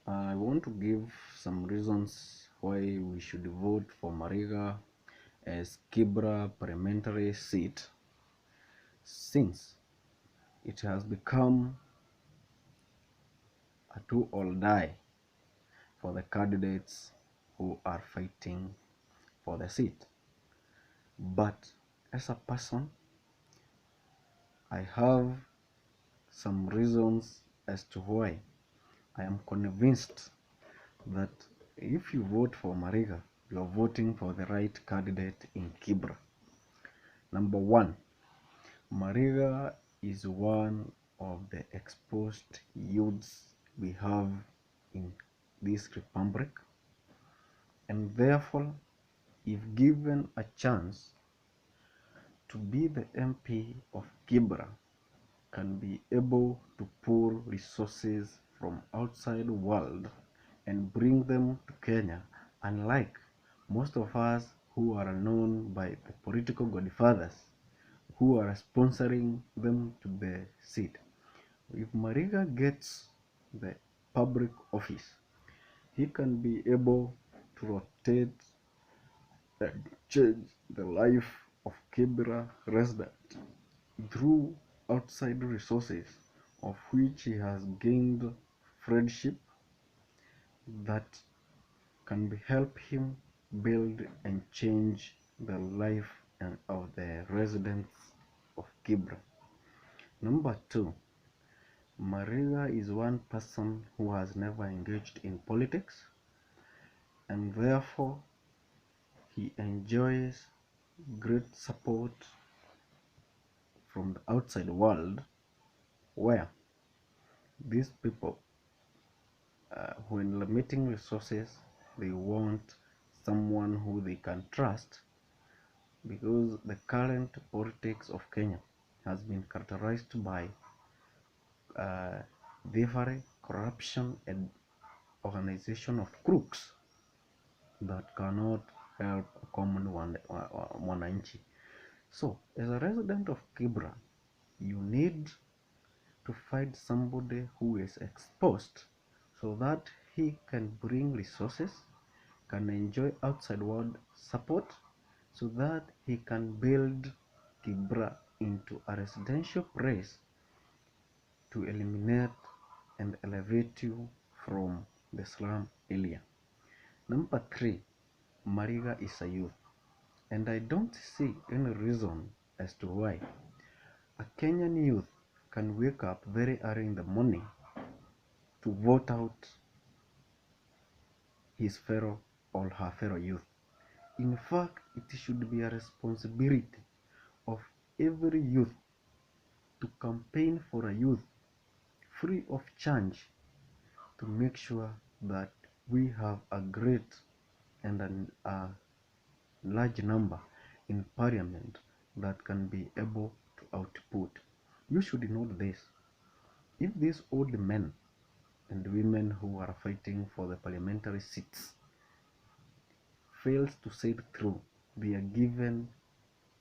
I want to give some reasons why we should vote for Mariga as Kibra parliamentary seat, since it has become a do or die for the candidates who are fighting for the seat. But as a person, I have some reasons as to why I am convinced that if you vote for Mariga, you are voting for the right candidate in Kibra. Number one, Mariga is one of the exposed youths we have in this republic, and therefore, if given a chance to be the MP of Kibra, can be able to pull resources from outside the world and bring them to Kenya, unlike most of us who are known by the political godfathers who are sponsoring them to the seat. If Mariga gets the public office, he can be able to rotate and change the life of Kibra residents through outside resources of which he has gained friendship that can help him build and change the life of the residents of Kibra. Number two, Mariga is one person who has never engaged in politics, and therefore he enjoys great support from the outside world, where these people, when limiting resources, they want someone who they can trust, because the current politics of Kenya has been characterized by thievery, corruption, and organization of crooks that cannot help common mwananchi. So, as a resident of Kibra, you need to find somebody who is exposed so that he can bring resources, can enjoy outside world support, so that he can build Kibra into a residential place to eliminate and elevate you from the slum area. Number three, Mariga is a youth, and I don't see any reason as to why a Kenyan youth can wake up very early in the morning to vote out his fellow or her fellow youth. In fact, it should be a responsibility of every youth to campaign for a youth free of charge, to make sure that we have a great and a large number in parliament that can be able to output. You should know this. If these old men and women who are fighting for the parliamentary seats fails to see it through, they are given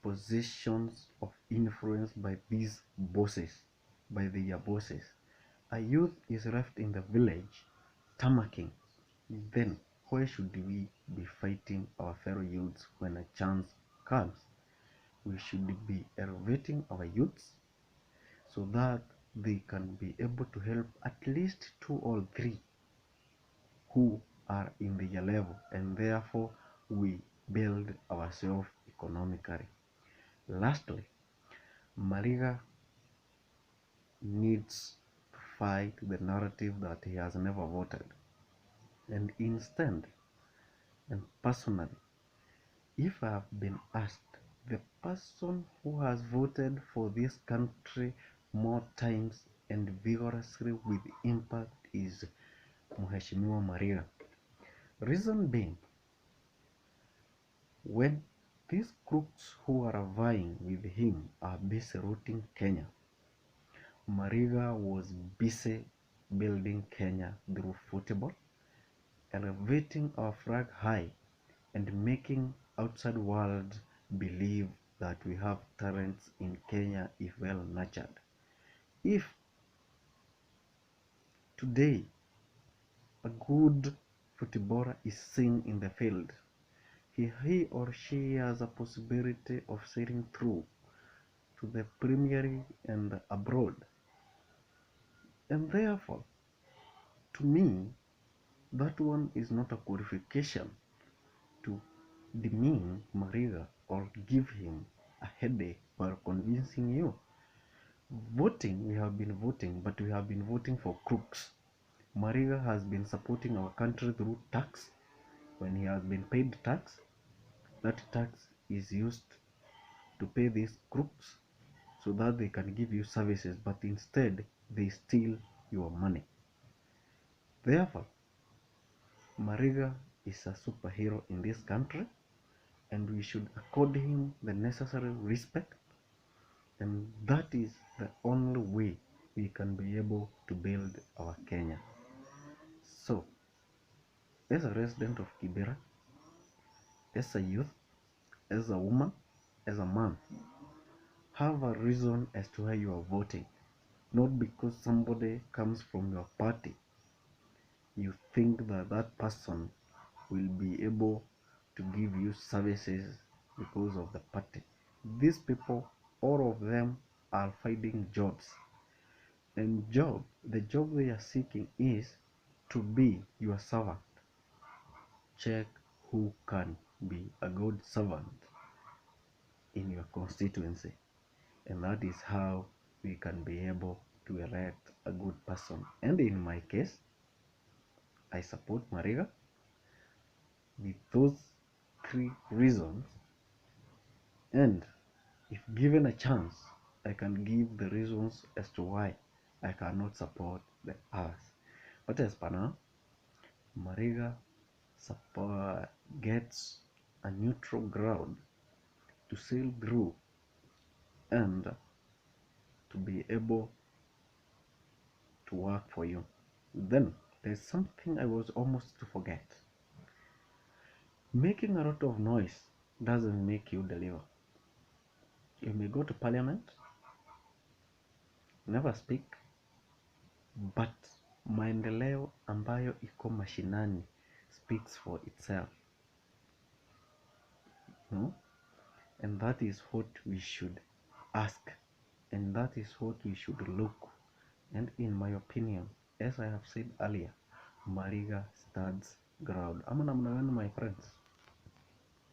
positions of influence by these bosses, by their bosses. A youth is left in the village tamacking. Then why should we be fighting our fellow youths when a chance comes? We should be elevating our youths so that they can be able to help at least two or three who are in their level, and therefore we build ourselves economically. Lastly, Mariga needs to fight the narrative that he has never voted, and instead, and personally, if I have been asked, the person who has voted for this country more times and vigorously with impact is Mheshimiwa Mariga. Reason being, when these crooks who are vying with him are busy rooting Kenya, Mariga was busy building Kenya through football, elevating our flag high, and making outside world believe that we have talents in Kenya if well nurtured. If today a good footballer is seen in the field, he or she has a possibility of sailing through to the Premier League and abroad. And therefore, to me, that one is not a qualification to demean Mariga or give him a headache while convincing you. Voting, we have been voting, but we have been voting for crooks. Mariga has been supporting our country through tax. When he has been paid tax, that tax is used to pay these crooks so that they can give you services, but instead they steal your money. Therefore, Mariga is a superhero in this country, and we should accord him the necessary respect, and that is the only way we can be able to build our Kenya. So, as a resident of Kibra, as a youth, as a woman, as a man, have a reason as to why you are voting. Not because somebody comes from your party, you think that that person will be able to give you services because of the party. These people, all of them are finding jobs. And the job they are seeking is to be your servant. Check who can be a good servant in your constituency. And that is how we can be able to elect a good person. And in my case, I support Mariga with those three reasons. And if given a chance, I can give the reasons as to why I cannot support the others. But as per now, Mariga gets a neutral ground to sail through and to be able to work for you. Then there's something I was almost to forget. Making a lot of noise doesn't make you deliver. You may go to parliament, never speak, but maendeleo ambayo iko mashinani speaks for itself. No? And that is what we should ask, and that is what we should look. And in my opinion, as I have said earlier, Mariga stands ground. Ama namna gani, my friends?